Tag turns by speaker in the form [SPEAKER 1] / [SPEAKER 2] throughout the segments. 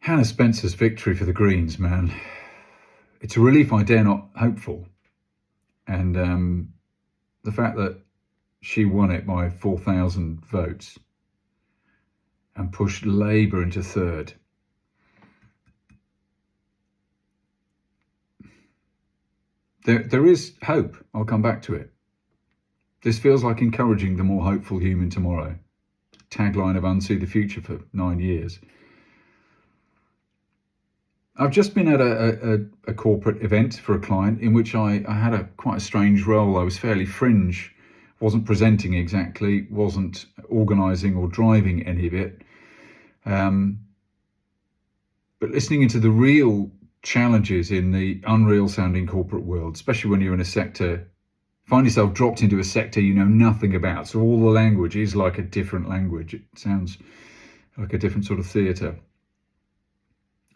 [SPEAKER 1] Hannah Spencer's victory for the Greens, man. It's a relief I dare not hope for. And the fact that she won it by 4,000 votes and pushed Labour into third. There is hope. I'll come back to it. This feels like encouraging the more hopeful human tomorrow. Tagline of Unsee the Future for 9 years. I've just been at a corporate event for a client in which I had quite a strange role. I was fairly fringe, wasn't presenting exactly, wasn't organising or driving any of it. But listening into the real challenges in the unreal sounding corporate world, especially when you're in a sector, find yourself dropped into a sector you know nothing about. So all the language is like a different language. It sounds like a different sort of theatre.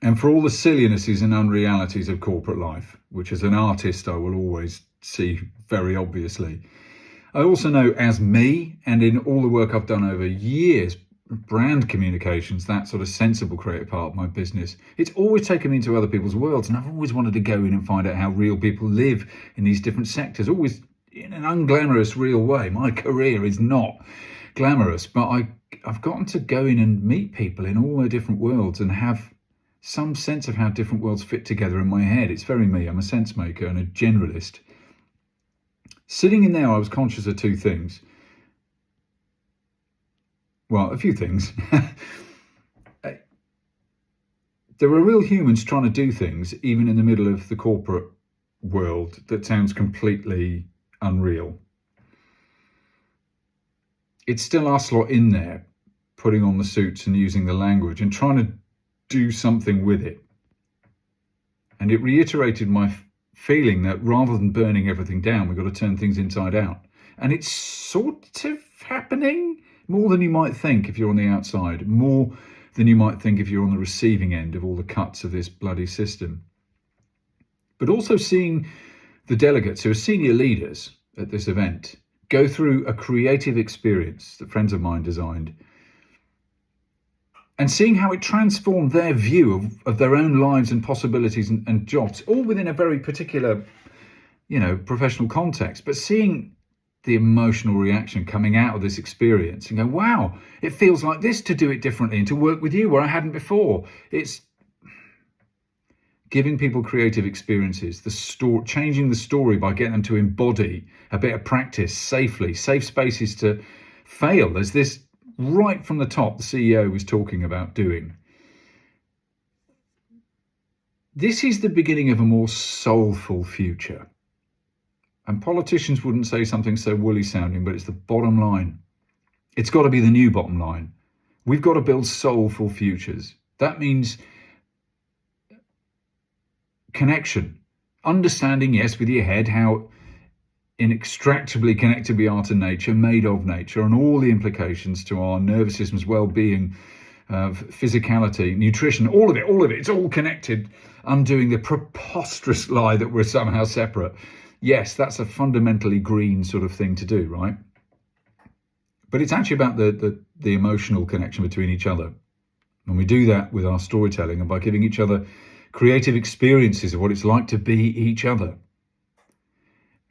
[SPEAKER 1] And for all the sillinesses and unrealities of corporate life, which as an artist I will always see very obviously, I also know as me, and in all the work I've done over years, brand communications, that sort of sensible creative part of my business, it's always taken me into other people's worlds, and I've always wanted to go in and find out how real people live in these different sectors, always in an unglamorous real way. My career is not glamorous, but I've gotten to go in and meet people in all their different worlds and have some sense of how different worlds fit together in my head. It's very me. I'm a sense maker and a generalist. Sitting in there, I was conscious of two things. Well, a few things. There are real humans trying to do things, even in the middle of the corporate world, that sounds completely unreal. It's still us lot in there, putting on the suits and using the language and trying to do something with it. And it reiterated my feeling that rather than burning everything down, we've got to turn things inside out. And it's sort of happening more than you might think if you're on the outside, more than you might think if you're on the receiving end of all the cuts of this bloody system. But also seeing the delegates, who are senior leaders at this event, go through a creative experience that friends of mine designed, and seeing how it transformed their view of their own lives and possibilities and jobs, all within a very particular, professional context, but seeing the emotional reaction coming out of this experience and go, wow, it feels like this to do it differently and to work with you where I hadn't before. It's giving people creative experiences, changing the story by getting them to embody a bit of practice safely, safe spaces to fail. There's this right from the top, the CEO was talking about doing. This is the beginning of a more soulful future. And politicians wouldn't say something so woolly sounding, but it's the bottom line. It's got to be the new bottom line. We've got to build soulful futures. That means connection, understanding, yes, with your head, how inextractably connected we are to nature, made of nature, and all the implications to our nervous system's well-being, physicality, nutrition, all of it, it's all connected, undoing the preposterous lie that we're somehow separate. Yes, that's a fundamentally green sort of thing to do, right? But it's actually about the emotional connection between each other. And we do that with our storytelling and by giving each other creative experiences of what it's like to be each other.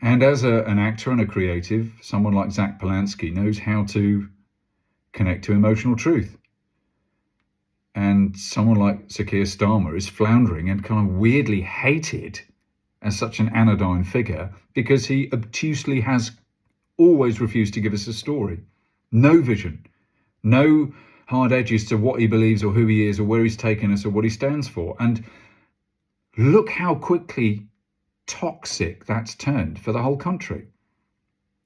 [SPEAKER 1] And as an actor and a creative, someone like Zach Polanski knows how to connect to emotional truth. And someone like Sir Keir Starmer is floundering and kind of weirdly hated as such an anodyne figure because he obtusely has always refused to give us a story. No vision, no hard edges to what he believes or who he is or where he's taken us or what he stands for. And look how quickly toxic that's turned for the whole country.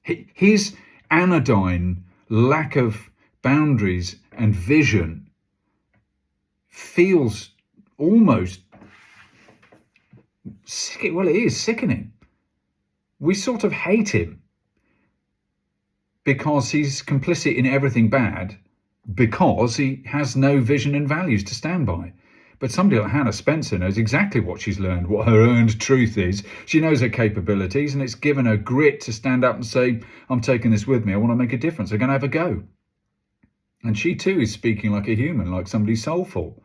[SPEAKER 1] His anodyne lack of boundaries and vision feels almost well, it is sickening. We sort of hate him because he's complicit in everything bad, because he has no vision and values to stand by. But somebody like Hannah Spencer knows exactly what she's learned, what her earned truth is. She knows her capabilities, and it's given her grit to stand up and say, I'm taking this with me. I want to make a difference. I'm going to have a go. And she too is speaking like a human, like somebody soulful.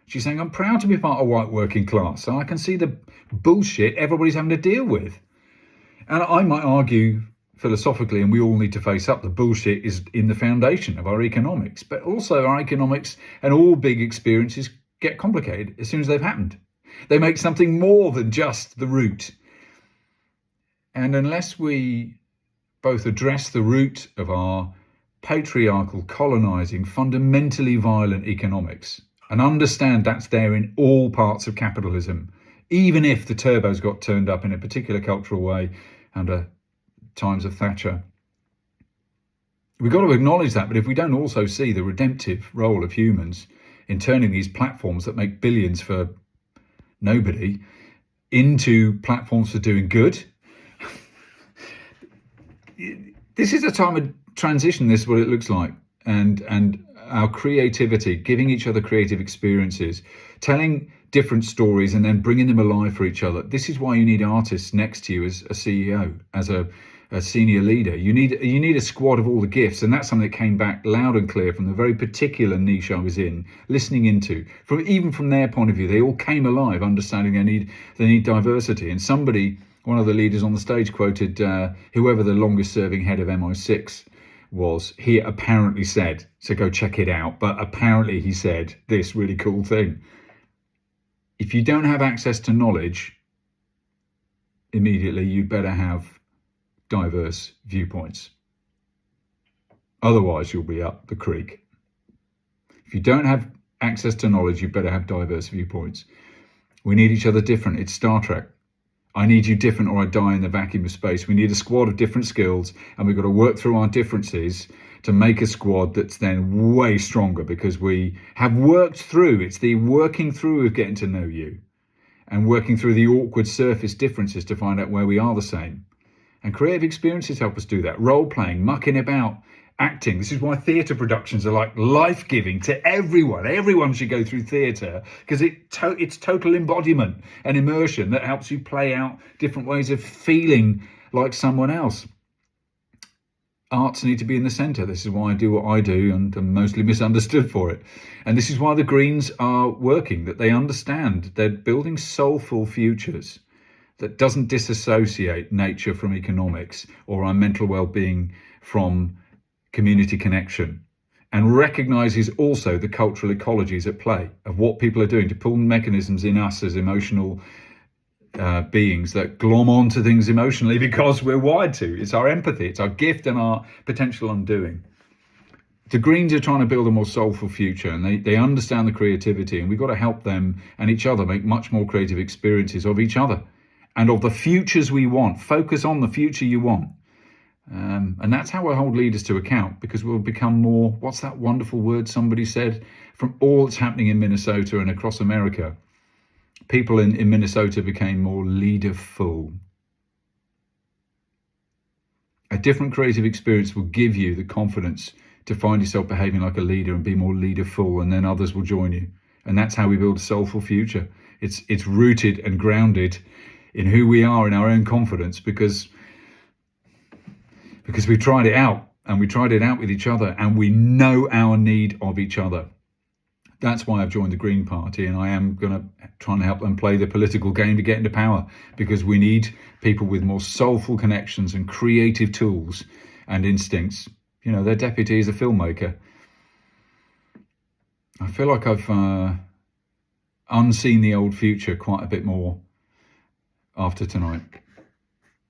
[SPEAKER 1] She's saying, I'm proud to be part of white working class, and I can see the bullshit everybody's having to deal with. And I might argue philosophically, and we all need to face up, the bullshit is in the foundation of our economics. But also our economics and all big experiences get complicated as soon as they've happened. They make something more than just the root. And unless we both address the root of our patriarchal, colonizing, fundamentally violent economics and understand that's there in all parts of capitalism, even if the turbos got turned up in a particular cultural way under times of Thatcher. We've got to acknowledge that, but if we don't also see the redemptive role of humans in turning these platforms that make billions for nobody into platforms for doing good, this is a time of transition. This is what it looks like. And our creativity, giving each other creative experiences, telling different stories and then bringing them alive for each other. This is why you need artists next to you as a CEO, as a senior leader. You need a squad of all the gifts, and that's something that came back loud and clear from the very particular niche I was in, listening into. Even from their point of view, they all came alive, understanding they need diversity. And one of the leaders on the stage quoted whoever the longest serving head of MI6 was. He apparently said, so go check it out, but apparently he said this really cool thing. If you don't have access to knowledge immediately, you'd better have diverse viewpoints. Otherwise, you'll be up the creek. If you don't have access to knowledge, you better have diverse viewpoints. We need each other different. It's Star Trek. I need you different or I die in the vacuum of space. We need a squad of different skills, and we've got to work through our differences to make a squad that's then way stronger, because we have worked through, it's the working through of getting to know you and working through the awkward surface differences to find out where we are the same. And creative experiences help us do that. Role playing, mucking about, acting. This is why theatre productions are like life-giving to everyone. Everyone should go through theatre, because it's total embodiment and immersion that helps you play out different ways of feeling like someone else. Arts need to be in the centre. This is why I do what I do, and I'm mostly misunderstood for it. And this is why the Greens are working, that they understand they're building soulful futures that doesn't disassociate nature from economics or our mental well-being from community connection, and recognises also the cultural ecologies at play of what people are doing to pull mechanisms in us as emotional beings that glom onto things emotionally because we're wired to. It's our empathy, it's our gift and our potential undoing. The Greens are trying to build a more soulful future, and they understand the creativity, and we've got to help them and each other make much more creative experiences of each other and of the futures we want. Focus on the future you want. And that's how I hold leaders to account, because we'll become more, what's that wonderful word somebody said, from all that's happening in Minnesota and across America. People in Minnesota became more leaderful. A different creative experience will give you the confidence to find yourself behaving like a leader and be more leaderful, and then others will join you. And that's how we build a soulful future. It's rooted and grounded in who we are, in our own confidence, because we tried it out, and we tried it out with each other, and we know our need of each other. That's why I've joined the Green Party, and I am going to try and help them play the political game to get into power, because we need people with more soulful connections and creative tools and instincts. You know, their deputy is a filmmaker. I feel like I've unseen the old future quite a bit more after tonight.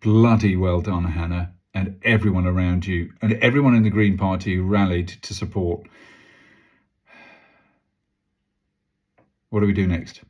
[SPEAKER 1] Bloody well done, Hannah, and everyone around you, and everyone in the Green Party who rallied to support. What do we do next?